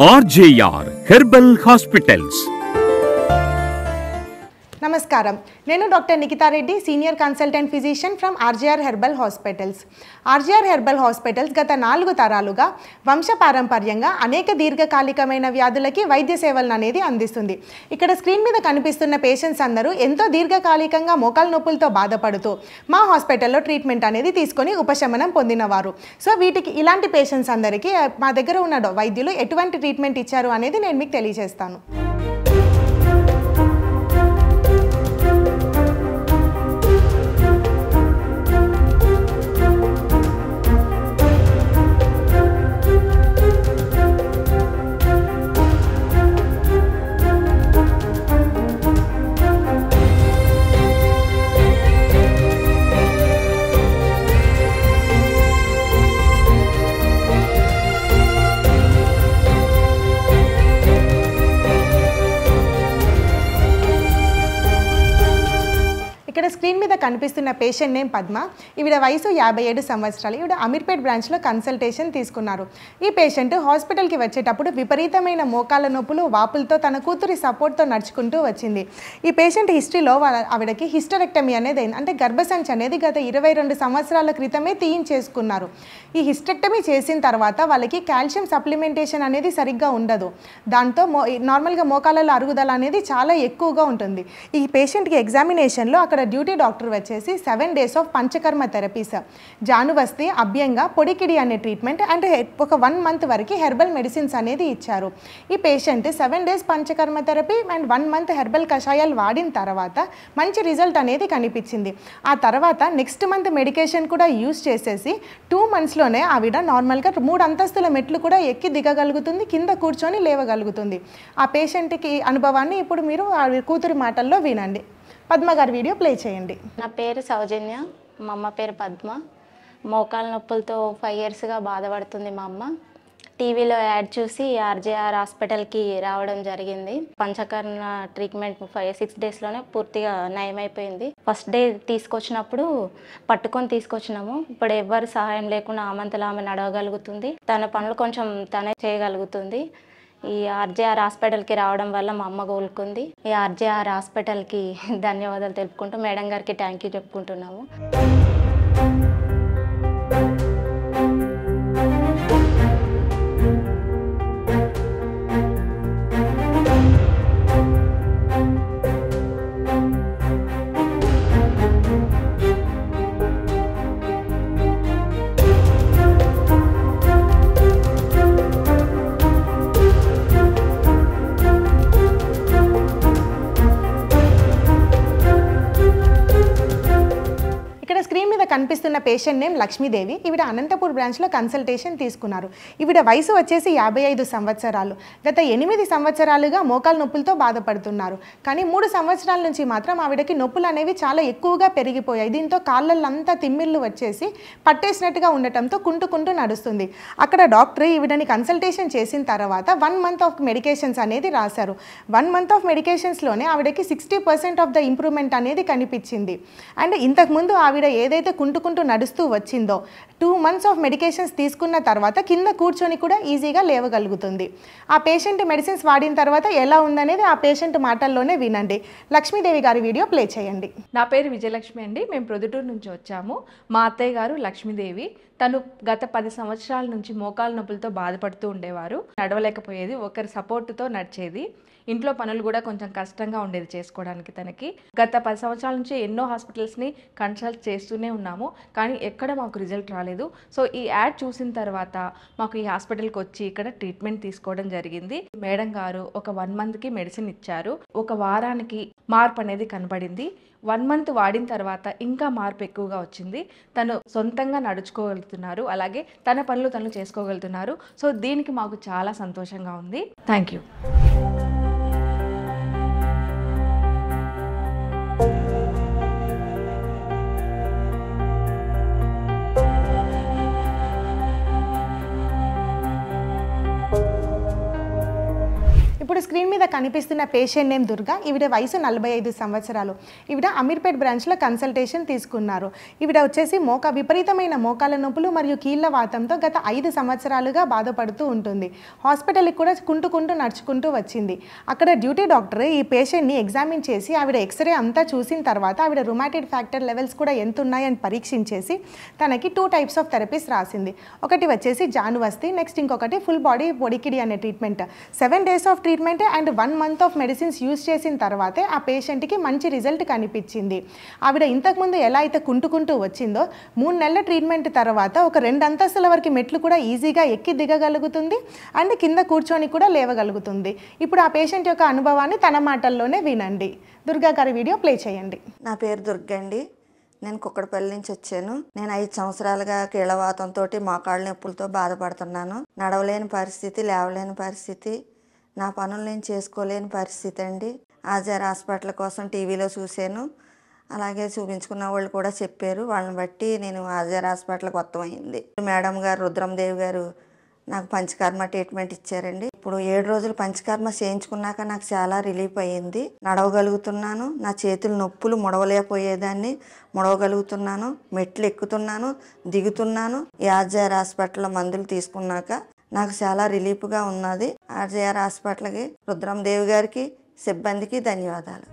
RJR Herbal Hospitals. నమస్కారం, నేను doctor Nikhita Reddy, senior consultant physician from RGR herbal hospitals. RGR herbal hospitals గత 4 తరాలుగా వంశపారంపర్యంగా అనేక దీర్ఘకాలికమైన వ్యాధులకి వైద్య సేవలను అనేది అందిస్తుంది. ఇక్కడ స్క్రీన్ మీద కనిపిస్తున్న పేషెంట్స్ అందరూ ఎంతో దీర్ఘకాలికంగా మోకాల నొప్పులతో బాధపడుతూ మా హాస్పిటల్లో ట్రీట్మెంట్ అనేది తీసుకొని ఉపశమనం పొందినవారు. సో వీటికి ఇలాంటి పేషెంట్స్ అందరికీ మా దగ్గర ఉన్న వైద్యులు ఎటువంటి ట్రీట్మెంట్ ఇచ్చారు అనేది నేను మీకు తెలియజేస్తాను. ఇక్కడ స్క్రీన్ మీద కనిపిస్తున్న పేషెంట్ నేమ్ పద్మ. ఈవిడ వయసు 57 సంవత్సరాలు. ఈవిడ అమీర్పేట్ బ్రాంచ్లో కన్సల్టేషన్ తీసుకున్నారు. ఈ పేషెంట్ హాస్పిటల్కి వచ్చేటప్పుడు విపరీతమైన మోకాల నొప్పులు, వాపులతో తన కూతురి సపోర్ట్తో నడుచుకుంటూ వచ్చింది. ఈ పేషెంట్ హిస్టరీలో ఆవిడకి హిస్టరెక్టమీ అనేది అయింది. అంటే గర్భసంచి అనేది గత 22 సంవత్సరాల క్రితమే తీయించేసుకున్నారు. ఈ హిస్టరెక్టమీ చేసిన తర్వాత వాళ్ళకి కాల్షియం సప్లిమెంటేషన్ అనేది సరిగ్గా ఉండదు. దాంతో నార్మల్గా మోకాలలో అరుగుదల అనేది చాలా ఎక్కువగా ఉంటుంది. ఈ పేషెంట్కి ఎగ్జామినేషన్లో అక్కడ డ్యూటీ డాక్టర్ వచ్చేసి 7 days ఆఫ్ పంచకర్మ థెరపీస్, జానువస్తి, అభ్యంగా, పొడికిడి అనే ట్రీట్మెంట్ అండ్ ఒక 1 month వరకు హెర్బల్ మెడిసిన్స్ అనేది ఇచ్చారు. ఈ patient 7 days panchakarma therapy and 1 month herbal కషాయాలు వాడిన తర్వాత మంచి రిజల్ట్ అనేది కనిపించింది. ఆ తర్వాత నెక్స్ట్ మంత్ మెడికేషన్ కూడా యూజ్ చేసేసి 2 monthsలోనే ఆవిడ నార్మల్గా 3 అంతస్తుల మెట్లు కూడా ఎక్కి దిగగలుగుతుంది, కింద కూర్చొని లేవగలుగుతుంది. ఆ పేషెంట్కి అనుభవాన్ని ఇప్పుడు మీరు కూతురి మాటల్లో వినండి. పద్మ గారి వీడియో ప్లే చేయండి. నా పేరు సౌజన్య, మా అమ్మ పేరు పద్మ. మోకాల నొప్పులతో 5 yearsగా బాధపడుతుంది మా అమ్మ. టీవీలో యాడ్ చూసి ఆర్జేఆర్ హాస్పిటల్కి రావడం జరిగింది. పంచకర్మ ట్రీట్మెంట్ 5-6 daysలోనే పూర్తిగా నయమైపోయింది. ఫస్ట్ డే తీసుకొచ్చినప్పుడు పట్టుకొని తీసుకొచ్చినాము. ఇప్పుడు ఎవ్వరు సహాయం లేకుండా ఆమంతలో ఆమె నడవగలుగుతుంది, తన పనులు కొంచెం తనే చేయగలుగుతుంది. ఈ ఆర్జేఆర్ హాస్పిటల్కి రావడం వల్ల మా అమ్మ కోలుకుంది. ఈ ఆర్జేఆర్ హాస్పిటల్కి ధన్యవాదాలు తెలుపుకుంటూ మేడం గారికి థ్యాంక్ యూ చెప్పుకుంటున్నాము. కనిపిస్తున్న పేషెంట్ నేమ్ లక్ష్మీదేవి. ఈవిడ అనంతపూర్ బ్రాంచ్లో కన్సల్టేషన్ తీసుకున్నారు. ఈవిడ వయసు వచ్చేసి 55 సంవత్సరాలు. గత 8 సంవత్సరాలుగా మోకాల నొప్పులతో బాధపడుతున్నారు. కానీ 3 సంవత్సరాల నుంచి మాత్రం ఆవిడకి నొప్పులు అనేవి చాలా ఎక్కువగా పెరిగిపోయాయి. దీంతో కాళ్ళంతా తిమ్మిళ్ళు వచ్చేసి పట్టేసినట్టుగా ఉండటంతో కుంటూ నడుస్తుంది. అక్కడ డాక్టర్ ఈవిడని కన్సల్టేషన్ చేసిన తర్వాత 1 month ఆఫ్ మెడికేషన్స్ అనేది రాశారు. 1 month ఆఫ్ మెడికేషన్స్లోనే ఆవిడకి 60% ఆఫ్ ద ఇంప్రూవ్మెంట్ అనేది కనిపించింది. అండ్ ఇంతకుముందు ఆవిడ ఏదైతే కుంటూ నడుస్తూ వచ్చిందో 2 months ఆఫ్ మెడికేషన్స్ తీసుకున్న తర్వాత కింద కూర్చొని కూడా ఈజీగా లేవగలుగుతుంది. ఆ పేషెంట్ మెడిసిన్స్ వాడిన తర్వాత ఎలా ఉందనేది ఆ పేషెంట్ మాటల్లోనే వినండి. లక్ష్మీదేవి గారి వీడియో ప్లే చేయండి. నా పేరు విజయలక్ష్మి అండి. మేము ప్రొద్దుటూరు నుంచి వచ్చాము. మా అత్తయ్య గారు లక్ష్మీదేవి. తను గత 10 సంవత్సరాల నుంచి మోకాల నొప్పులతో బాధపడుతూ ఉండేవారు. నడవలేకపోయేది, ఒకరి సపోర్టుతో నడిచేది. ఇంట్లో పనులు కూడా కొంచెం కష్టంగా ఉండేది చేసుకోవడానికి తనకి. గత 10 సంవత్సరాల నుంచి ఎన్నో హాస్పిటల్స్ని కన్సల్ట్ చేస్తూనే ఉన్నాము, కానీ ఎక్కడ మాకు రిజల్ట్ రాలేదు. సో ఈ యాడ్ చూసిన తర్వాత మాకు ఈ హాస్పిటల్కి వచ్చి ఇక్కడ ట్రీట్మెంట్ తీసుకోవడం జరిగింది. మేడం గారు ఒక 1 monthకి మెడిసిన్ ఇచ్చారు. ఒక వారానికి మార్పు అనేది కనబడింది. 1 month వాడిన తర్వాత ఇంకా మార్పు ఎక్కువగా వచ్చింది. తను సొంతంగా నడుచుకోగలుగుతున్నారు, అలాగే తన పనులు తను చేసుకోగలుగుతున్నారు. సో దీనికి మాకు చాలా సంతోషంగా ఉంది. Thank you. ఇప్పుడు స్క్రీన్ మీద కనిపిస్తున్న పేషెంట్ నేమ్ దుర్గా. ఈవిడ వయసు 45 సంవత్సరాలు. ఈవిడ అమీర్పేట్ బ్రాంచ్లో కన్సల్టేషన్ తీసుకున్నారు. ఈవిడ వచ్చేసి విపరీతమైన మోకాల నొప్పులు మరియు కీళ్ళ వాతంతో గత 5 సంవత్సరాలుగా బాధపడుతూ ఉంటుంది. హాస్పిటల్కి కూడా కుంటూ నడుచుకుంటూ వచ్చింది. అక్కడ డ్యూటీ డాక్టర్ ఈ పేషెంట్ని ఎగ్జామిన్ చేసి ఆవిడ ఎక్స్రే అంతా చూసిన తర్వాత ఆవిడ రుమాటిడ్ ఫ్యాక్టర్ లెవెల్స్ కూడా ఎంత ఉన్నాయని పరీక్షించేసి తనకి 2 టైప్స్ ఆఫ్ థెరపీస్ రాసింది. ఒకటి వచ్చేసి జానువస్తి, నెక్స్ట్ ఇంకొకటి ఫుల్ బాడీ పొడికిడి అనే treatment. 7 days of treatment and 1 month of medicines use చేసిన తర్వాతే ఆ పేషెంట్కి మంచి రిజల్ట్ కనిపించింది. ఆవిడ ఇంతకుముందు ఎలా అయితే కుంటూ వచ్చిందో 3 నెలల ట్రీట్మెంట్ తర్వాత ఒక 2 అంతస్తుల వరకు మెట్లు కూడా ఈజీగా ఎక్కి దిగగలుగుతుంది అండ్ కింద కూర్చొని కూడా లేవగలుగుతుంది. ఇప్పుడు ఆ పేషెంట్ యొక్క అనుభవాన్ని తన మాటల్లోనే వినండి. దుర్గా గారి వీడియో ప్లే చేయండి. నా పేరు దుర్గా అండి. నేను కుక్కడపల్లి నుంచి వచ్చాను. నేను 5 సంవత్సరాలుగా కీళ్ళవాతంతో మోకాళ్ళ నొప్పులతో బాధపడుతున్నాను. నడవలేని పరిస్థితి, లేవలేని పరిస్థితి, నా పనులు నేను చేసుకోలేని పరిస్థితి అండి. ఆర్జేఆర్ హాస్పిటల్ కోసం టీవీలో చూశాను. అలాగే చూపించుకున్న వాళ్ళు కూడా చెప్పారు. వాళ్ళని బట్టి నేను ఆర్జేఆర్ హాస్పిటల్కి వస్తామైంది. మేడం గారు రుద్రందేవి గారు నాకు పంచకర్మ ట్రీట్మెంట్ ఇచ్చారండి. ఇప్పుడు 7 రోజులు పంచకర్మ చేయించుకున్నాక నాకు చాలా రిలీఫ్ అయ్యింది. నడవగలుగుతున్నాను. నా చేతులు నొప్పులు ముడవలేకపోయేదాన్ని ముడవగలుగుతున్నాను. మెట్లు ఎక్కుతున్నాను, దిగుతున్నాను. ఈ ఆర్జేఆర్ హాస్పిటల్లో మందులు తీసుకున్నాక నాకు చాలా రిలీఫ్గా ఉన్నది. ఆర్జేఆర్ హాస్పిటల్కి, రుద్రందేవి గారికి, సిబ్బందికి ధన్యవాదాలు.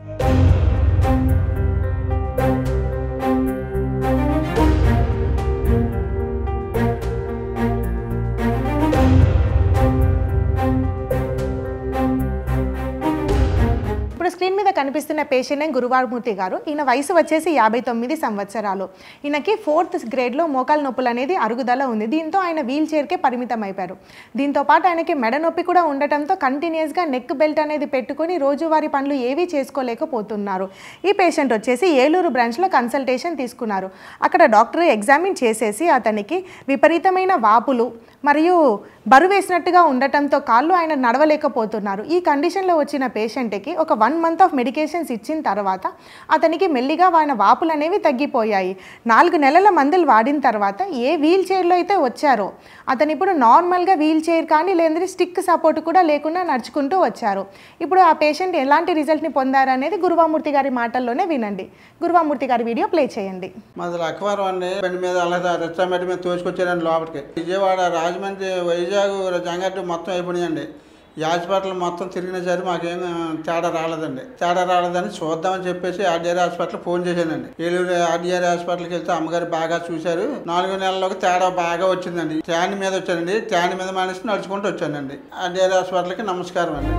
ఇప్పుడు స్క్రీన్ మీద కనిపిస్తున్న పేషెంట్ నేమ్ గురువారమూర్తి గారు. ఈయన వయసు వచ్చేసి 59 సంవత్సరాలు. ఈయనకి 4th గ్రేడ్లో మోకాల నొప్పులు అనేది అరుగుదల ఉంది. దీంతో ఆయన వీల్ చైర్కే పరిమితం అయిపోయారు. దీంతో పాటు ఆయనకి మెడ నొప్పి కూడా ఉండటంతో కంటిన్యూస్గా నెక్ బెల్ట్ అనేది పెట్టుకొని రోజువారీ పనులు ఏవీ చేసుకోలేకపోతున్నారు. ఈ పేషెంట్ వచ్చేసి ఏలూరు బ్రాంచ్లో కన్సల్టేషన్ తీసుకున్నారు. అక్కడ డాక్టర్ ఎగ్జామిన్ చేసేసి అతనికి విపరీతమైన వాపులు మరియు బరువు వేసినట్టుగా ఉండటంతో కాళ్ళు ఆయన నడవలేకపోతున్నారు. ఈ కండిషన్లో వచ్చిన పేషెంట్కి ఒక 1 month ఆఫ్ మెడికేషన్స్ ఇచ్చిన తర్వాత అతనికి మెల్లిగా ఆయన వాపులు అనేవి తగ్గిపోయాయి. 4 నెలల మందులు వాడిన తర్వాత ఏ వీల్ చైర్లో అయితే వచ్చారో అతను ఇప్పుడు నార్మల్గా వీల్ చైర్ కానీ లేదంటే స్టిక్ సపోర్ట్ కూడా లేకుండా నడుచుకుంటూ వచ్చారు. ఇప్పుడు ఆ పేషెంట్ ఎలాంటి రిజల్ట్ని పొందారనేది గురువామూర్తి గారి మాటల్లోనే వినండి. గురువామూర్తి గారి వీడియో ప్లే చేయండి. మాది అక్వారం అండి. బండి మీద అలా రెస్టారెంట్ మీద తోసుకొచ్చారండి లోపలికి. విజయవాడ, రాజమండ్రి, వైజాగ్, జంగారెడ్డి మొత్తం అయిపోయినాయండి. ఈ హాస్పిటల్ మొత్తం తిరిగినా సరే మాకేం తేడా రాలేదని చూద్దామని చెప్పేసి ఆర్డీఆర్ హాస్పిటల్ ఫోన్ చేశానండి. ఏలూరు ఆర్డీఆర్ హాస్పిటల్కి వెళ్తే అమ్మగారు బాగా చూశారు. 4 నెలలకు తేడా బాగా వచ్చిందండి. ట్యాన్ మీద వచ్చానండి. ట్యాన్ మీద మానేసి నడుచుకుంటూ వచ్చానండి. ఆర్డీఆర్ హాస్పిటల్కి నమస్కారం అండి.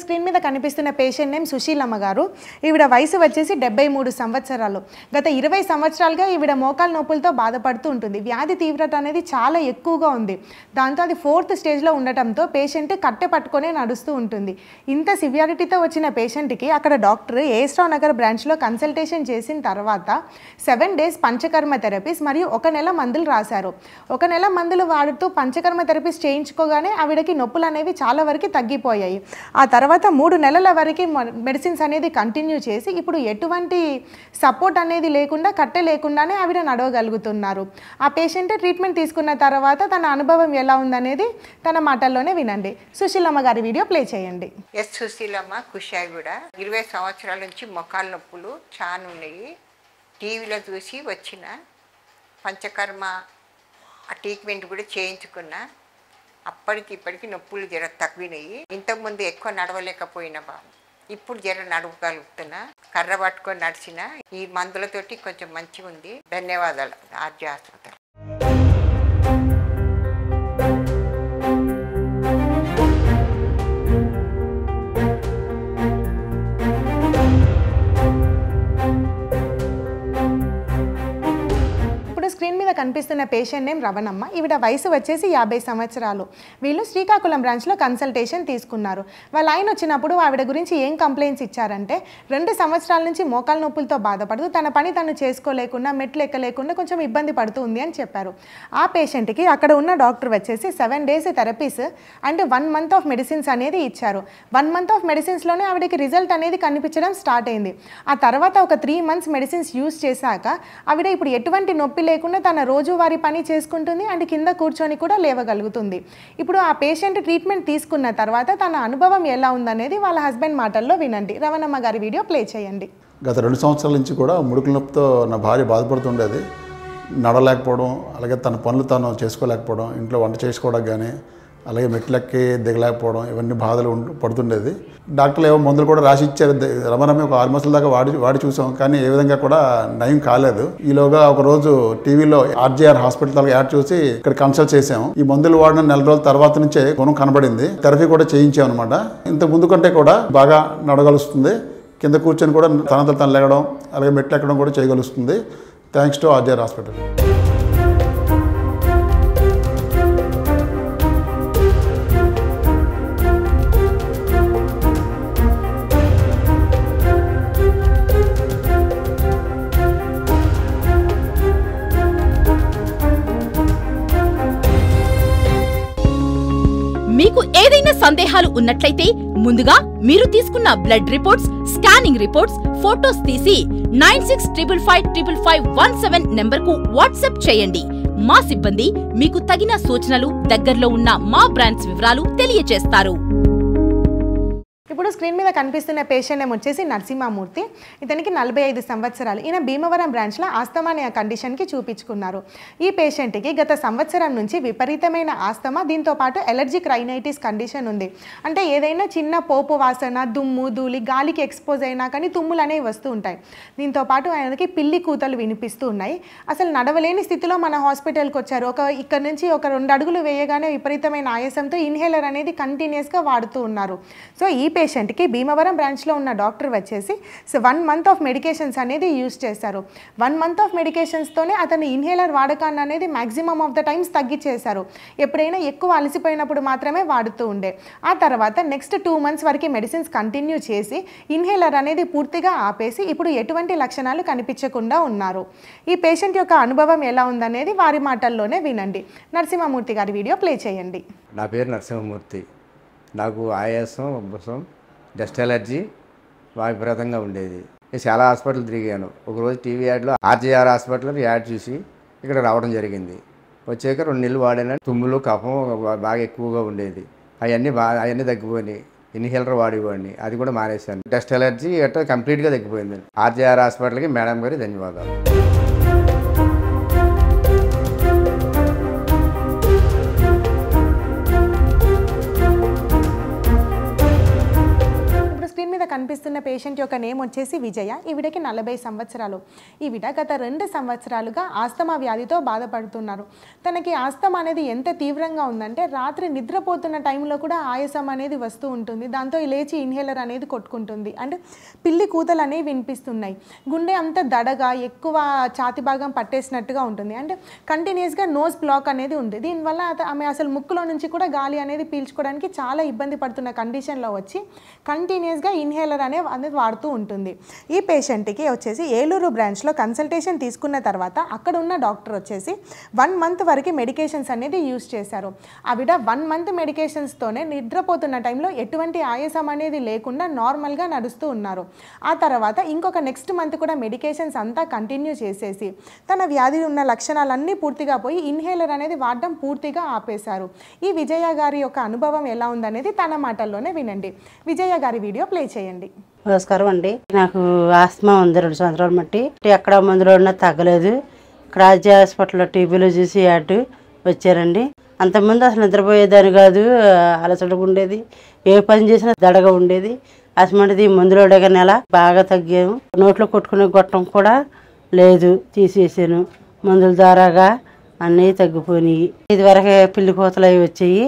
స్క్రీన్ మీద కనిపిస్తున్న పేషెంట్ నేమ్ సుశీలమ్మ గారు. ఈవిడ వయసు వచ్చేసి 73 సంవత్సరాలు. గత 20 సంవత్సరాలుగా ఈవిడ మోకాల నొప్పులతో బాధపడుతూ ఉంటుంది. వ్యాధి తీవ్రత అనేది చాలా ఎక్కువగా ఉంది. దాంతో అది 4th స్టేజ్లో ఉండటంతో పేషెంట్ కట్టె పట్టుకొనే నడుస్తూ ఉంటుంది. ఇంత సివియారిటీతో వచ్చిన పేషెంట్కి అక్కడ డాక్టర్ ఏస్ట్రావ్ నగర్ బ్రాంచ్లో కన్సల్టేషన్ చేసిన తర్వాత 7 days పంచకర్మ థెరపీస్ మరియు 1 నెల మందులు రాశారు. 1 నెల మందులు వాడుతూ పంచకర్మ థెరపీస్ చేయించుకోగానే ఆవిడకి నొప్పులు అనేవి చాలా వరకు తగ్గిపోయాయి. ఆ తర్వాత 3 నెలల వరకు మెడిసిన్స్ అనేది కంటిన్యూ చేసి ఇప్పుడు ఎటువంటి సపోర్ట్ అనేది లేకుండా కట్టె లేకుండానే ఆవిడ నడవగలుగుతున్నారు. ఆ పేషెంట్ ట్రీట్మెంట్ తీసుకున్న తర్వాత తన అనుభవం ఎలా ఉందనేది తన మాటల్లోనే వినండి. సుశీలమ్మ గారి వీడియో ప్లే చేయండి. ఎస్ సుశీలమ్మ, కుషాయిగూడ. 20 సంవత్సరాల నుంచి మొక్కాల నొప్పులు చాలా ఉన్నాయి. టీవీలో చూసి వచ్చిన పంచకర్మ ఆ ట్రీట్మెంట్ కూడా చేయించుకున్నా. అప్పటికి ఇప్పటికి నొప్పులు జర తగ్గినాయి. ఇంతకుముందు ఎక్కువ నడవలేకపోయినా ఇప్పుడు జర నడవగలుగుతున్నా. కర్ర పట్టుకొని నడిచిన. ఈ మందులతోటి కొంచెం మంచిగా ఉంది. ధన్యవాదాలు ఆర్జే హాస్పిటల్. స్క్రీన్ మీద కనిపిస్తున్న పేషెంట్ నేమ్ రవణమ్మ. ఈవిడ వయసు వచ్చేసి 50 సంవత్సరాలు. వీళ్ళు శ్రీకాకుళం బ్రాంచ్లో కన్సల్టేషన్ తీసుకున్నారు. వాళ్ళ ఆయన వచ్చినప్పుడు ఆవిడ గురించి ఏం కంప్లైంట్స్ ఇచ్చారంటే 2 సంవత్సరాల నుంచి మోకాల నొప్పులతో బాధపడుతూ తన పని తను చేసుకోలేకుండా మెట్లు ఎక్కలేకుండా కొంచెం ఇబ్బంది పడుతూ ఉంది అని చెప్పారు. ఆ పేషెంట్కి అక్కడ ఉన్న డాక్టర్ వచ్చేసి 7 days therapies and 1 month of medicines అనేది ఇచ్చారు. 1 month ఆఫ్ మెడిసిన్స్లోనే ఆవిడకి రిజల్ట్ అనేది కనిపించడం స్టార్ట్ అయింది. ఆ తర్వాత ఒక 3 months మెడిసిన్స్ యూజ్ చేశాక ఆవిడ ఇప్పుడు ఎటువంటి నొప్పి లేకుండా తన రోజువారీ పని చేసుకుంటుంది అండ్ కింద కూర్చొని కూడా లేవగలుగుతుంది. ఇప్పుడు ఆ పేషెంట్ ట్రీట్మెంట్ తీసుకున్న తర్వాత తన అనుభవం ఎలా ఉందనేది వాళ్ళ హస్బెండ్ మాటల్లో వినండి. రవణమ్మ గారి వీడియో ప్లే చేయండి. గత 2 సంవత్సరాల నుంచి కూడా ముడుకుల నొప్పితో నా భార్య బాధపడుతుండేది. నడలేకపోవడం, అలాగే తన పనులు తాను చేసుకోలేకపోవడం, ఇంట్లో వంట చేసుకోవడం కానీ, అలాగే మెట్లెక్కి దిగలేకపోవడం, ఇవన్నీ బాధలు పడుతుండేది. డాక్టర్లు ఏవో మందులు కూడా రాసి ఇచ్చారు. రమరమ్మ ఒక 6 months దాకా వాడి చూసాం, కానీ ఏ విధంగా కూడా నయం కాలేదు. ఈలోగా ఒకరోజు టీవీలో RJR హాస్పిటల్ యాడ్ చూసి ఇక్కడ కన్సల్ట్ చేసాం. ఈ మందులు వాడిన 4 రోజుల తర్వాత నుంచే గుణం కనబడింది. థెరపీ కూడా చేయించాం అనమాట. ఇంత ముందు కంటే కూడా బాగా నడగలుస్తుంది. కింద కూర్చొని కూడా తను లేగడం, అలాగే మెట్లు ఎక్కడం కూడా చేయగలుస్తుంది. Thanks to RJR hospital. మీకు ఏదైనా సందేహాలు ఉన్నట్లయితే ముందుగా మీరు తీసుకున్న blood reports, scanning reports, photos తీసి 96555517 నెంబర్కు వాట్సాప్ చేయండి. మా సిబ్బంది మీకు తగిన సూచనలు, దగ్గరలో ఉన్న మా బ్రాంచ్ వివరాలు తెలియజేస్తారు. ఇప్పుడు స్క్రీన్ మీద కనిపిస్తున్న పేషెంట్ నేమ్ వచ్చేసి నరసింహమూర్తి. ఇతనికి 45 సంవత్సరాలు. ఈయన భీమవరం బ్రాంచ్లో ఆస్తమా అనే కండిషన్కి చూపించుకున్నారు. ఈ పేషెంట్కి గత సంవత్సరం నుంచి విపరీతమైన ఆస్తమా, దీంతో పాటు ఎలర్జిక్ రైనైటిస్ కండిషన్ ఉంది. అంటే ఏదైనా చిన్న పోపు వాసన, దుమ్ము, ధూళి, గాలికి ఎక్స్పోజ్ అయినా కానీ తుమ్ములు అనేవి వస్తూ ఉంటాయి. దీంతో పాటు ఆయనకి పిల్లి కూతలు వినిపిస్తూ ఉన్నాయి. అసలు నడవలేని స్థితిలో మన హాస్పిటల్కి వచ్చారు. ఇక్కడ నుంచి ఒక 2 అడుగులు వేయగానే విపరీతమైన ఆయాసంతో ఇన్హేలర్ అనేది కంటిన్యూస్గా వాడుతూ ఉన్నారు. సో ఈ పేషెంట్కి భీమవరం బ్రాంచ్లో ఉన్న డాక్టర్ వచ్చేసి 1 month ఆఫ్ మెడికేషన్స్ అనేది యూజ్ చేశారు. 1 month ఆఫ్ మెడికేషన్స్తోనే అతను ఇన్హేలర్ వాడకాన్ని అనేది మ్యాక్సిమమ్ ఆఫ్ ద టైమ్స్ తగ్గించేశారు. ఎప్పుడైనా ఎక్కువ అలసిపోయినప్పుడు మాత్రమే వాడుతూ ఉండే. ఆ తర్వాత నెక్స్ట్ 2 months వరకు మెడిసిన్స్ కంటిన్యూ చేసి ఇన్హేలర్ అనేది పూర్తిగా ఆపేసి ఇప్పుడు ఎటువంటి లక్షణాలు కనిపించకుండా ఉన్నారు. ఈ పేషెంట్ యొక్క అనుభవం ఎలా ఉందనేది వారి మాటల్లోనే వినండి. నరసింహమూర్తి గారి వీడియో ప్లే చేయండి. నా పేరు నరసింహమూర్తి. నాకు ఆయాసం, ఉబ్బసం, డస్ట్ ఎలర్జీ విపరీతంగా ఉండేది. నేను చాలా హాస్పిటల్ తిరిగాను. ఒకరోజు టీవీ యాడ్లో RJR హాస్పిటల్ యాడ్ చూసి ఇక్కడ రావడం జరిగింది. వచ్చాక 2 నెలలు వాడాను. తుమ్ములు, కఫం బాగా ఎక్కువగా ఉండేది. అవన్నీ తగ్గిపోయినాయి. ఇన్హేలర్ వాడేవాడిని, అది కూడా మానేశాను. డస్ట్ ఎలర్జీ అట్లా కంప్లీట్గా తగ్గిపోయింది. RJR హాస్పిటల్కి మేడం గారి ధన్యవాదాలు. కనిపిస్తున్న పేషెంట్ యొక్క నేమ్ వచ్చేసి విజయ. ఈవిడకి 40 సంవత్సరాలు. ఈవిడ గత 2 సంవత్సరాలుగా ఆస్తమా వ్యాధితో బాధపడుతున్నారు. తనకి ఆస్తమా అనేది ఎంత తీవ్రంగా ఉందంటే రాత్రి నిద్రపోతున్న టైంలో కూడా ఆయాసం అనేది వస్తూ ఉంటుంది. దాంతో లేచి ఇన్హేలర్ అనేది కొట్టుకుంటుంది. అండ్ పిల్లి కూతలు అనేవి వినిపిస్తున్నాయి. గుండె అంత దడగా ఎక్కువ ఛాతి భాగం పట్టేసినట్టుగా ఉంటుంది. అండ్ కంటిన్యూస్గా నోస్ బ్లాక్ అనేది ఉంది. దీనివల్ల ఆమె అసలు ముక్కులో నుంచి కూడా గాలి అనేది పీల్చుకోవడానికి చాలా ఇబ్బంది పడుతున్న కండిషన్లో వచ్చి కంటిన్యూస్గా ఇన్హేలర్ అనేది వాడుతూ ఉంటుంది. ఈ పేషెంట్కి వచ్చేసి ఏలూరు బ్రాంచ్లో కన్సల్టేషన్ తీసుకున్న తర్వాత అక్కడ ఉన్న డాక్టర్ వచ్చేసి 1 month వరకు మెడికేషన్స్ అనేది యూజ్ చేశారు. ఆవిడ 1 month మెడికేషన్స్తోనే నిద్రపోతున్న టైంలో ఎటువంటి ఆయాసం అనేది లేకుండా నార్మల్గా నడుస్తూ ఉన్నారు. ఆ తర్వాత ఇంకొక నెక్స్ట్ మంత్ కూడా మెడికేషన్స్ అంతా కంటిన్యూ చేసేసి తన వ్యాధి ఉన్న లక్షణాలన్నీ పూర్తిగా పోయి ఇన్హేలర్ అనేది వాడడం పూర్తిగా ఆపేశారు. ఈ విజయ గారి యొక్క అనుభవం ఎలా ఉందనేది తన మాటల్లోనే వినండి. విజయ గారి వీడియో ప్లే చేయండి. నమస్కారం అండి. నాకు ఆస్తమా ఉంది 2 సంవత్సరాల మట్టి. ఎక్కడ మందులో ఉన్నా తగ్గలేదు. ఇక్కడ RJR హాస్పిటల్లో టీవీలో చూసి యాడ్ వచ్చారండి. అంతకుముందు అసలు నిద్రపోయేదాన్ని కాదు, అలసటగా ఉండేది, ఏ పని చేసినా దడగా ఉండేది. అసమంటిది మందులో నెల బాగా తగ్గాము. నోట్లో కొట్టుకునే గొట్టం కూడా లేదు, తీసేసాను. మందుల ద్వారాగా అన్నీ తగ్గిపోయినాయి. ఇదివరకు పిల్లి కోతలు అవి వచ్చాయి,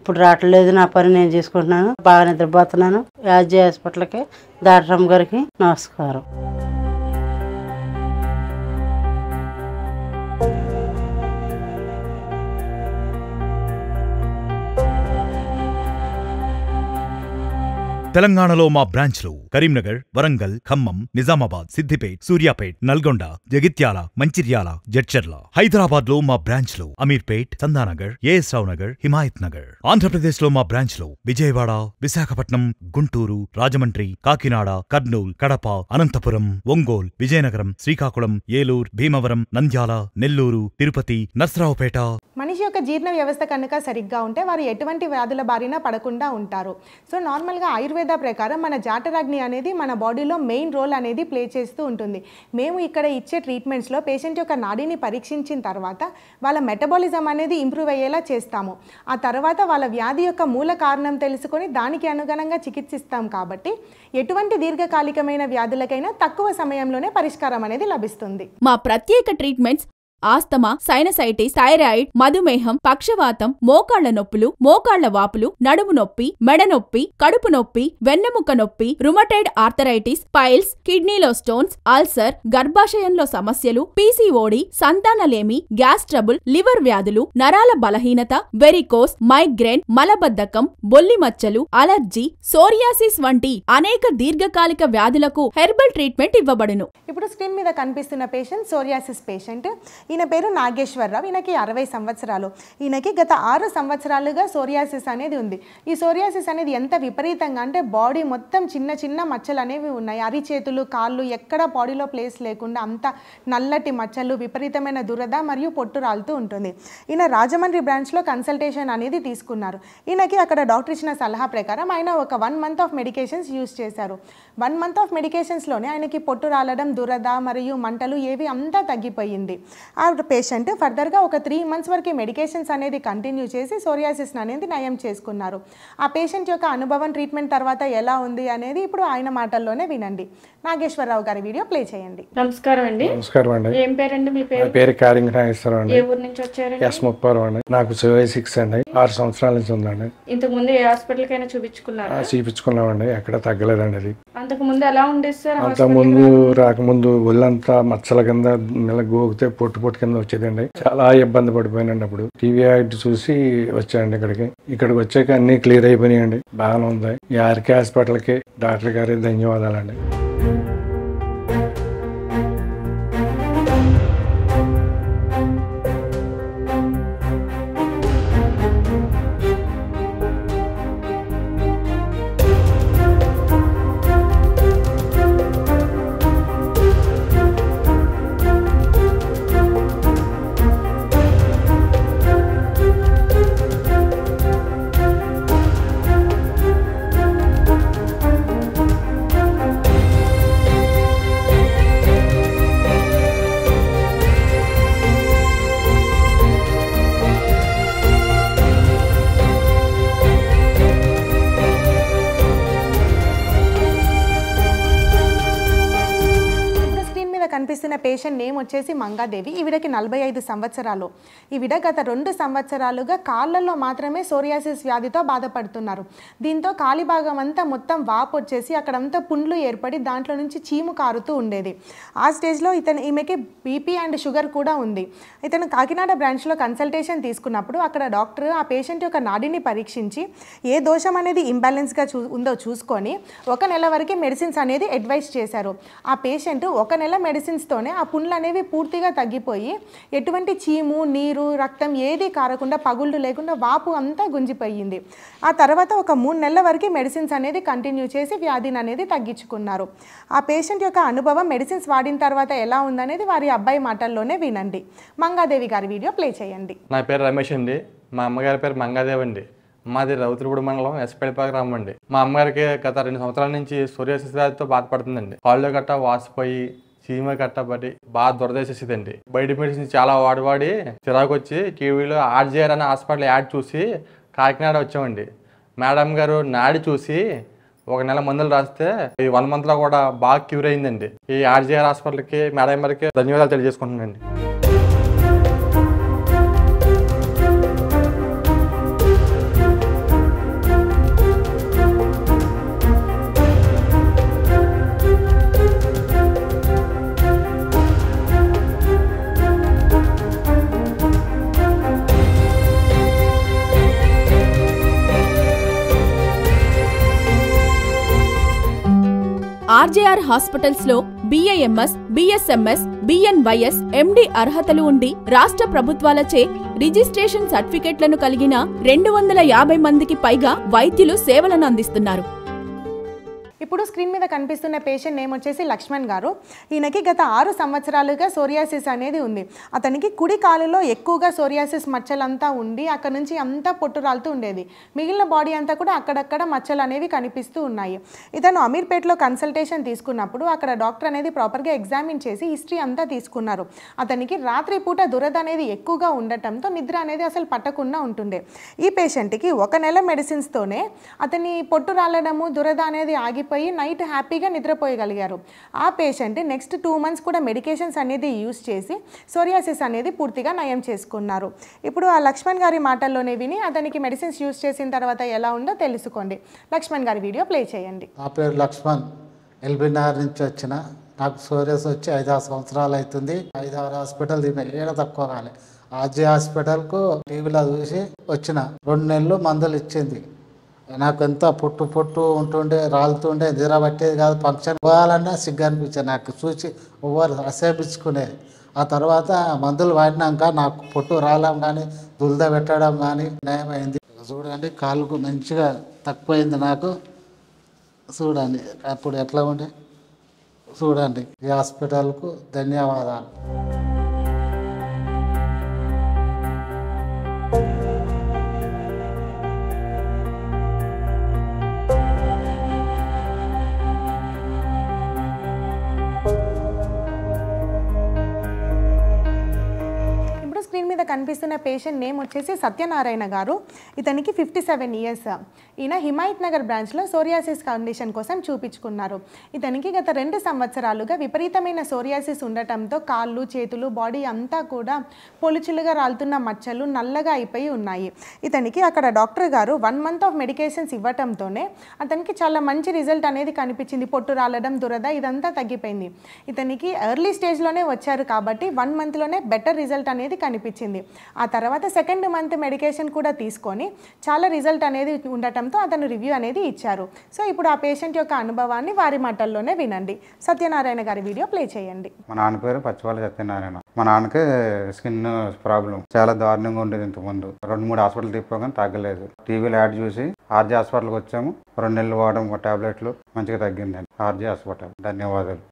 ఇప్పుడు రావట్లేదు. నా పని నేను చేసుకుంటున్నాను, బాగా నిద్రపోతున్నాను. RJR హాస్పిటల్కి డాక్టర్ గారికి నమస్కారం. తెలంగాణలో మా బ్రాంచ్లు కరీంనగర్, వరంగల్, ఖమ్మం, నిజామాబాద్, సిద్దిపేట్, సూర్యాపేట్, నల్గొండ, జగిత్యాల, మంచిర్యాల, జడ్చర్ల. హైదరాబాద్ లో మా బ్రాంచ్లు అమీర్పేట్, చందానగర్, ఏఎస్ రావు నగర్, హిమాయత్ నగర్. ఆంధ్రప్రదేశ్ లో మా బ్రాంచ్లు విజయవాడ, విశాఖపట్నం, గుంటూరు, రాజమండ్రి, కాకినాడ, కర్నూల్, కడప, అనంతపురం, ఒంగోల్, విజయనగరం, శ్రీకాకుళం, ఏలూరు, భీమవరం, నంద్యాల, నెల్లూరు, తిరుపతి, నర్సరావుపేట. మనిషి యొక్క జీర్ణ వ్యవస్థ కనుక సరిగ్గా ఉంటే వారు ఎటువంటి వ్యాధుల బారిన పడకుండా ఉంటారు. సో నార్మల్గా ఆయుర్వేద ప్రకారం మన జాఠరాగ్ని అనేది మన బాడీలో మెయిన్ రోల్ అనేది ప్లే చేస్తూ ఉంటుంది. మేము ఇక్కడ ఇచ్చే ట్రీట్మెంట్స్లో పేషెంట్ యొక్క నాడీని పరీక్షించిన తర్వాత వాళ్ళ మెటబాలిజం అనేది ఇంప్రూవ్ అయ్యేలా చేస్తాము. ఆ తర్వాత వాళ్ళ వ్యాధి యొక్క మూల కారణం తెలుసుకొని దానికి అనుగుణంగా చికిత్సిస్తాం. కాబట్టి ఎటువంటి దీర్ఘకాలికమైన వ్యాధులకైనా తక్కువ సమయంలోనే పరిష్కారం అనేది లభిస్తుంది. మా ప్రత్యేక ట్రీట్మెంట్స్ ఆస్తమా, సైనసైటిస్, థైరాయిడ్, మధుమేహం, పక్షవాతం, మోకాళ్ల నొప్పులు, మోకాళ్ల వాపులు, నడుము నొప్పి, మెడ నొప్పి, కడుపు నొప్పి, వెన్నెముక నొప్పి, రుమటైడ్ ఆర్థరైటిస్, పైల్స్, కిడ్నీలో స్టోన్స్, అల్సర్, గర్భాశయంలో సమస్యలు, పీసీఓడి, సంతానలేమి, గ్యాస్ ట్రబుల్, లివర్ వ్యాధులు, నరాల బలహీనత, వెరికోస్, మైగ్రేన్, మలబద్ధకం, బొల్లి మచ్చలు, అలర్జీ, సోరియాసిస్ వంటి అనేక దీర్ఘకాలిక వ్యాధులకు హెర్బల్ ట్రీట్మెంట్ ఇవ్వబడును. ఇప్పుడు స్క్రీన్ మీద కనిపిస్తున్న పేషెంట్ సోరియాసిస్ పేషెంట్. ఈయన పేరు నాగేశ్వరరావు. ఈయనకి 60 సంవత్సరాలు. ఈయనకి గత 6 సంవత్సరాలుగా సోరియాసిస్ అనేది ఉంది. ఈ సోరియాసిస్ అనేది ఎంత విపరీతంగా అంటే బాడీ మొత్తం చిన్న చిన్న మచ్చలు అనేవి ఉన్నాయి. అరిచేతులు, కాళ్ళు ఎక్కడ బాడీలో ప్లేస్ లేకుండా అంత నల్లటి మచ్చలు, విపరీతమైన దురద మరియు పొట్టు రాలుతూ ఉంటుంది. ఈయన రాజమండ్రి బ్రాంచ్లో కన్సల్టేషన్ అనేది తీసుకున్నారు. ఈయనకి అక్కడ డాక్టర్ ఇచ్చిన సలహా ప్రకారం ఆయన ఒక 1 మంత్ ఆఫ్ మెడికేషన్స్ యూజ్ చేశారు. 1 మంత్ ఆఫ్ మెడికేషన్స్లోనే ఆయనకి పొట్టు రాలడం, దురద మరియు మంటలు ఏవి అంతా తగ్గిపోయింది. ఆ పేషెంట్ ఫర్దర్గా ఒక 3 మంత్స్ వరకు మెడికేషన్స్ అనేది కంటిన్యూ చేసి సోరియాసిస్ అనేది నయం చేసుకున్నారు. ఆ పేషెంట్ యొక్క అనుభవం ట్రీట్మెంట్ తర్వాత ఎలా ఉంది అనేది ఇప్పుడు ఆయన మాటల్లోనే వినండి. నాగేశ్వరరావు గారి వీడియో ప్లే చేయండి. నమస్కారం అండి. నమస్కారం అండి. ఏం పేరండి మీ పేరు? పేరు కారింగ్ నాగేశ్వరరావు అండి. ఏ ఊరు నుంచి వచ్చారండి? S30 అండి. నాకు 6 అండి. 6 సంవత్సరాల నుంచి ఉందండి. ఇంతకు ముందు ఏ హాస్పిటల్ కైనా చూపించుకున్నారా? చూపించుకున్నామండి. ఎక్కడ తగ్గలేదండి. అది అంతకు ముందు ఎలా ఉండేది సార్? అంతకుముందు రాకముందు ఒళ్ళంతా మచ్చల కింద గోగితే పొట్టు కింద వచ్చేదండి. చాలా ఇబ్బంది పడిపోయినండి. అప్పుడు టీవీ యాడ్ చూసి వచ్చాయండి ఇక్కడికి వచ్చాక అన్ని క్లియర్ అయిపోయినాయండి. బాగానే ఉంది. ఈ ఆర్కే హాస్పిటల్కి డాక్టర్ గారి ధన్యవాదాలండి. కనిపిస్తున్న పేషెంట్ నేమ్ వచ్చేసి మంగాదేవి. ఈవిడకి 45 సంవత్సరాలు. ఈవిడ గత 2 సంవత్సరాలుగా కాళ్ళల్లో మాత్రమే సోరియాసిస్ వ్యాధితో బాధపడుతున్నారు. దీంతో కాలి భాగం అంతా మొత్తం వాపు వచ్చేసి అక్కడంతా పుండ్లు ఏర్పడి దాంట్లో నుంచి చీము కారుతూ ఉండేది. ఆ స్టేజ్లో ఈమెకి బీపీ అండ్ షుగర్ కూడా ఉంది. ఇతను కాకినాడ బ్రాంచ్లో కన్సల్టేషన్ తీసుకున్నప్పుడు అక్కడ డాక్టర్ ఆ పేషెంట్ యొక్క నాడిని పరీక్షించి ఏ దోషం అనేది ఇంబ్యాలెన్స్గా ఉందో చూసుకొని 1 నెల వరకు మెడిసిన్స్ అనేది అడ్వైస్ చేశారు. ఆ పేషెంట్ 1 నెల మెడిసిన్స్తోనే ఆ పుండ్లు అనేవి పూర్తిగా తగ్గిపోయి ఎటువంటి చీము, నీరు, రక్తం ఏది కారకుండా పగుళ్ళు లేకుండా వాపు అంతా గుంజిపోయింది. ఆ తర్వాత ఒక 3 నెలల వరకు మెడిసిన్స్ అనేది కంటిన్యూ చేసి వ్యాధిని అనేది తగ్గించుకున్నారు. ఆ పేషెంట్ యొక్క అనుభవం మెడిసిన్స్ వాడిన తర్వాత ఎలా ఉందనేది వారి అబ్బాయి మాటల్లోనే వినండి. మంగాదేవి గారి వీడియో ప్లే చేయండి. నా పేరు రమేష్ అండి. మా అమ్మగారి పేరు మంగాదేవి అండి. మాది రౌతులపూడి మండలం ఎస్పేడిపాక గ్రామం అండి. మా అమ్మగారికి గత 2 సంవత్సరాల నుంచి సోరియాసిస్ వ్యాధితో బాధపడుతుందండి. కాళ్ళు గట్ట వాసిపోయి చీమ కట్టబడి బాగా దురదేసేసిందండి. బయట మెడిసిన్ చాలా వాడి చిరాకు వచ్చి టీవీలో ఆర్జేఆర్ అనే హాస్పిటల్ యాడ్ చూసి కాకినాడ వచ్చామండి. మేడం గారు నాడి చూసి 1 నెల మందులు రాస్తే ఈ 1 మంత్లో కూడా బాగా క్యూర్ అయిందండి. ఈ ఆర్జేఆర్ హాస్పిటల్కి మేడం గారికి ధన్యవాదాలు తెలియజేసుకుంటున్నానండి. ఆర్జేఆర్ హాస్పిటల్స్ లో BAMS, BSMS, BNYS, MD అర్హతలు ఉండి రాష్ట్ర ప్రభుత్వాలచే రిజిస్ట్రేషన్ సర్టిఫికెట్లను కలిగిన 250 మందికి పైగా వైద్యులు సేవలను అందిస్తున్నారు. ఇప్పుడు స్క్రీన్ మీద కనిపిస్తున్న పేషెంట్ నేమ్ వచ్చేసి లక్ష్మణ్ గారు. ఈయనకి గత 6 సంవత్సరాలుగా సోరియాసిస్ అనేది ఉంది. అతనికి కుడి కాలులో ఎక్కువగా సోరియాసిస్ మచ్చలంతా ఉండి అక్కడ నుంచి అంతా పొట్టు రాలుతూ ఉండేది. మిగిలిన బాడీ అంతా కూడా అక్కడక్కడ మచ్చలు అనేవి కనిపిస్తూ ఉన్నాయి. ఇతను అమీర్పేట్లో కన్సల్టేషన్ తీసుకున్నప్పుడు అక్కడ డాక్టర్ అనేది ప్రాపర్గా ఎగ్జామిన్ చేసి హిస్టరీ అంతా తీసుకున్నారు. అతనికి రాత్రి పూట దురద అనేది ఎక్కువగా ఉండటంతో నిద్ర అనేది అసలు పట్టకుండా ఉంటుండే. ఈ పేషెంట్కి 1 నెల మెడిసిన్స్తోనే అతని పొట్టు రాలడము దురద అనేది ఆగిపోయి నైట్ హ్యాపీగా నిద్రపోయగలిగారు. ఆ పేషెంట్ నెక్స్ట్ 2 మంత్స్ కూడా మెడికేషన్స్ అనేది యూజ్ చేసి సోరియాసిస్ అనేది పూర్తిగా నయం చేసుకున్నారు. ఇప్పుడు ఆ లక్ష్మణ్ గారి మాటల్లోనే విని అతనికి మెడిసిన్స్ యూజ్ చేసిన తర్వాత ఎలా ఉందో తెలుసుకోండి. లక్ష్మణ్ గారి వీడియో ప్లే చేయండి. నా పేరు లక్ష్మణ్, ఎల్బీ నగర్ నుంచి వచ్చిన. నాకు సోరియాసిస్ వచ్చి 5-6 సంవత్సరాలు అవుతుంది. 5-6 హాస్పిటల్ తిన్నా, ఏడ తక్కువ కాలే. ఆర్జే హాస్పిటల్కు టీవీలో చూసి వచ్చిన. 2 నెలలు మందులు ఇచ్చింది. నాకు ఎంత పొట్టు ఉంటుండే, రాలుతుండే, నిద్ర పట్టేది కాదు. ఫంక్షన్ పోవాలన్నా సిగ్గు అనిపించేది. నాకు చూసి ఎవరు అసేపించుకునేది. ఆ తర్వాత మందులు వాడినాక నాకు పొట్టు రావడం కానీ దుల్ద పెట్టడం కానీ నయమైంది. చూడండి, కాలుకు మంచిగా తక్కువైంది నాకు. చూడండి అప్పుడు ఎట్లా ఉండే. చూడండి, ఈ హాస్పిటల్కు ధన్యవాదాలు. స్క్రీన్ మీద కనిపిస్తున్న పేషెంట్ నేమ్ వచ్చేసి సత్యనారాయణ గారు. ఇతనికి 57 ఇయర్స్. ఈయన హిమాయత్ నగర్ బ్రాంచ్లో సోరియాసిస్ కండిషన్ కోసం చూపించుకున్నారు. ఇతనికి గత 2 సంవత్సరాలుగా విపరీతమైన సోరియాసిస్ ఉండటంతో కాళ్ళు, చేతులు, బాడీ అంతా కూడా పొలుచులుగా రాలుతున్న మచ్చలు నల్లగా అయిపోయి ఉన్నాయి. ఇతనికి అక్కడ డాక్టర్ గారు 1 మంత్ ఆఫ్ మెడికేషన్స్ ఇవ్వటంతోనే అతనికి చాలా మంచి రిజల్ట్ అనేది కనిపించింది. పొట్టు రాలడం, దురద ఇదంతా తగ్గిపోయింది. ఇతనికి ఎర్లీ స్టేజ్లోనే వచ్చారు కాబట్టి 1 మంత్లోనే బెటర్ రిజల్ట్ అనేది కనిపించింది. ఆ తర్వాత 2nd మంత్ మెడికేషన్ కూడా తీసుకొని చాలా రిజల్ట్ అనేది ఉండటంతో అతను రివ్యూ అనేది ఇచ్చారు. సో ఇప్పుడు ఆ పేషెంట్ యొక్క అనుభవాన్ని వారి మాటల్లోనే వినండి. సత్యనారాయణ గారి వీడియో ప్లే చేయండి. మా నాన్న పేరు పచ్చివాళ్ళ సత్యనారాయణ. మా నాన్నకి స్కిన్ ప్రాబ్లం చాలా దారుణంగా ఉండేది. ఇంతకుముందు 2-3 హాస్పిటల్ తిప్పాగానే తగ్గలేదు. టీవీలో యాడ్ చూసి ఆర్జే హాస్పిటల్కి వచ్చాము. 2 నెలలు వాడడం టాబ్లెట్లు మంచిగా తగ్గిందండి. ఆర్జే హాస్పిటల్ ధన్యవాదాలు.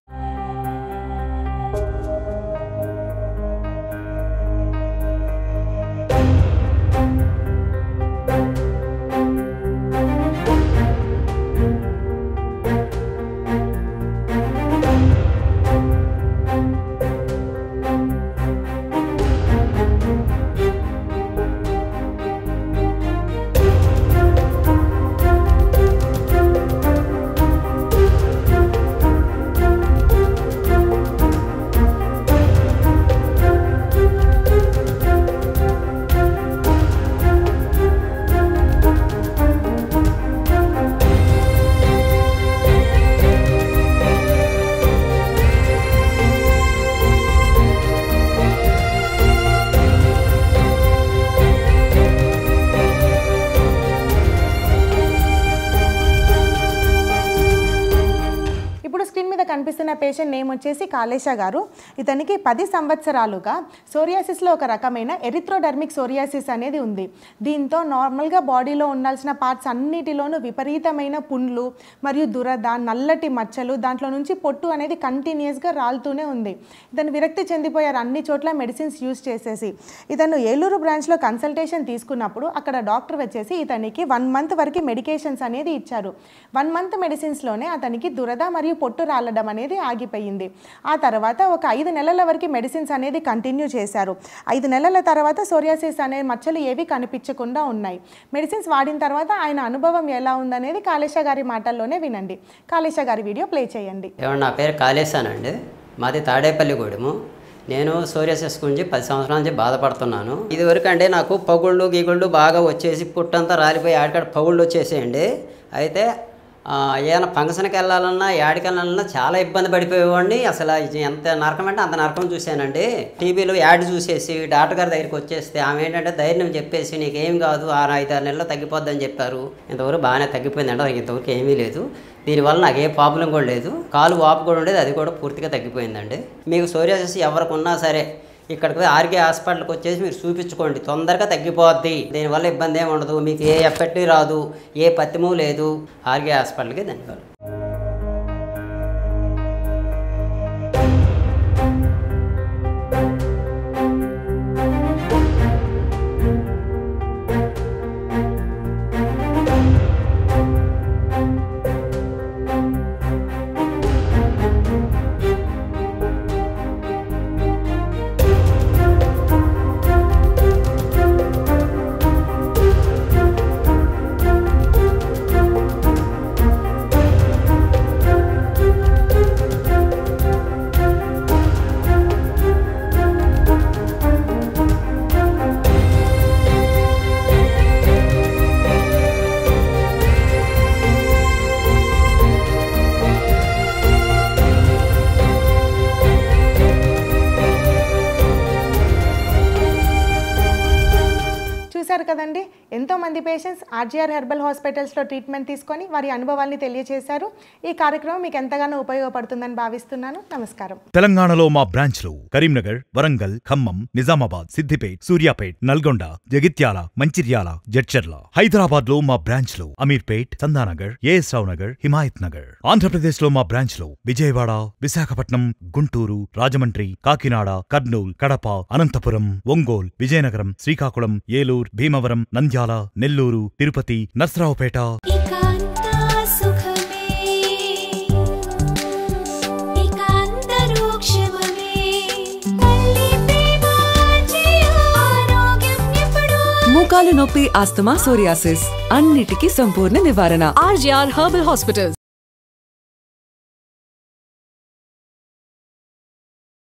కనిపిస్తున్న పేషెంట్ నేమ్ వచ్చేసి కాళేశ గారు. ఇతనికి 10 సంవత్సరాలుగా సోరియాసిస్లో ఒక రకమైన ఎరిథ్రోడర్మిక్ సోరియాసిస్ అనేది ఉంది. దీంతో నార్మల్గా బాడీలో ఉండాల్సిన పార్ట్స్ అన్నిటిలోనూ విపరీతమైన పుండ్లు మరియు దురద, నల్లటి మచ్చలు, దాంట్లో నుంచి పొట్టు అనేది కంటిన్యూస్గా రాలుతూనే ఉంది. ఇతను విరక్తి చెందిపోయారు అన్ని చోట్ల మెడిసిన్స్ యూజ్ చేసేసి. ఇతను ఏలూరు బ్రాంచ్లో కన్సల్టేషన్ తీసుకున్నప్పుడు అక్కడ డాక్టర్ వచ్చేసి ఇతనికి 1 మంత్ వరకు మెడికేషన్స్ అనేది ఇచ్చారు. 1 మంత్ మెడిసిన్స్లోనే అతనికి దురద మరియు పొట్టు రాలడం అనేది ఆగిపోయింది. ఆ తర్వాత ఒక 5 నెలల వరకు మెడిసిన్స్ అనేది కంటిన్యూ చేశారు. 5 నెలల తర్వాత సోరియాసిస్ అనే మచ్చలు ఏవి కనిపించకుండా ఉన్నాయి. మెడిసిన్స్ వాడిన తర్వాత ఆయన అనుభవం ఎలా ఉందనేది కాళేశ గారి మాటల్లోనే వినండి. కాళేశ గారి వీడియో ప్లే చేయండి. నా పేరు కాళేశానండి. మాది తాడేపల్లిగూడెము. నేను సోరియాసిస్ గురించి 10 సంవత్సరాల నుంచి బాధపడుతున్నాను. ఇదివరకు అంటే నాకు పగుళ్ళు గీగుళ్ళు బాగా వచ్చేసి పుట్టంతా రాలిపోయి ఆడకాడ పగుళ్ళు వచ్చేసేయండి. అయితే ఏదైనా ఫంక్షన్కి వెళ్ళాలన్నా యాడికి వెళ్ళాలన్నా చాలా ఇబ్బంది పడిపోయేవాడిని. అసలు ఎంత నరకం అంటే అంత నరకం చూశానండి. టీవీలో యాడ్ చూసేసి డాక్టర్ గారి దగ్గరికి వచ్చేస్తే ఆమె ఏంటంటే ధైర్యం చెప్పేసి నీకేం కాదు 6-5 నెలల్లో తగ్గిపోద్దని చెప్పారు. ఇంతవరకు బాగానే తగ్గిపోయిందంటే నాకు ఇంతవరకు ఏమీ లేదు. దీనివల్ల నాకు ఏ ప్రాబ్లం కూడా లేదు. కాలు వాపు కూడా ఉండేది, అది కూడా పూర్తిగా తగ్గిపోయిందండి. మీకు సోరియాసిస్ ఎవరికి ఉన్నా సరే ఇక్కడికి పోయి ఆర్కే హాస్పిటల్కి వచ్చేసి మీరు చూపించుకోండి, తొందరగా తగ్గిపోద్ది. దీనివల్ల ఇబ్బంది ఏమి ఉండదు, మీకు ఏ ఎఫెక్ట్ రాదు, ఏ పత్తిమూ లేదు. ఆర్కే హాస్పిటల్కి ధన్యవాదాలు. చూశారు కదండి, ఎంతోమంది పేషెంట్స్ ఆర్జీఆర్ హెర్బల్ హాస్పిటల్స్లో ట్రీట్మెంట్ తీసుకొని వారి అనుభవాల్ని తెలియజేశారు. ఈ కార్యక్రమం మీకు ఎంతగానో ఉపయోగపడుతుందని భావిస్తున్నాను. నమస్కారం. తెలంగాణలో మా బ్రాంచ్లు కరీంనగర్, వరంగల్, ఖమ్మం, నిజామాబాద్, సిద్దిపేట్, సూర్యాపేట్, నల్గొండ, జగిత్యాల, మంచిర్యాల, జడ్చర్ల. హైదరాబాద్లో మా బ్రాంచ్లు అమీర్పేట్, చందానగర్, ఏఎస్ రావు నగర్, హిమాయత్ నగర్. ఆంధ్రప్రదేశ్లో మా బ్రాంచ్లు విజయవాడ, విశాఖపట్నం, గుంటూరు, రాజమండ్రి, కాకినాడ, కర్నూల్, కడప, అనంతపురం, ఒంగోల్, విజయనగరం, శ్రీకాకుళం, ఏలూరు, భీమవరం, నంద్యాల, నెల్లూరు, తిరుపతి, నర్సరావుపేట. మోకాలు నొప్పి, ఆస్తమా, సోరియాసిస్ అన్నిటికీ సంపూర్ణ నివారణ. RGR herbal hospital.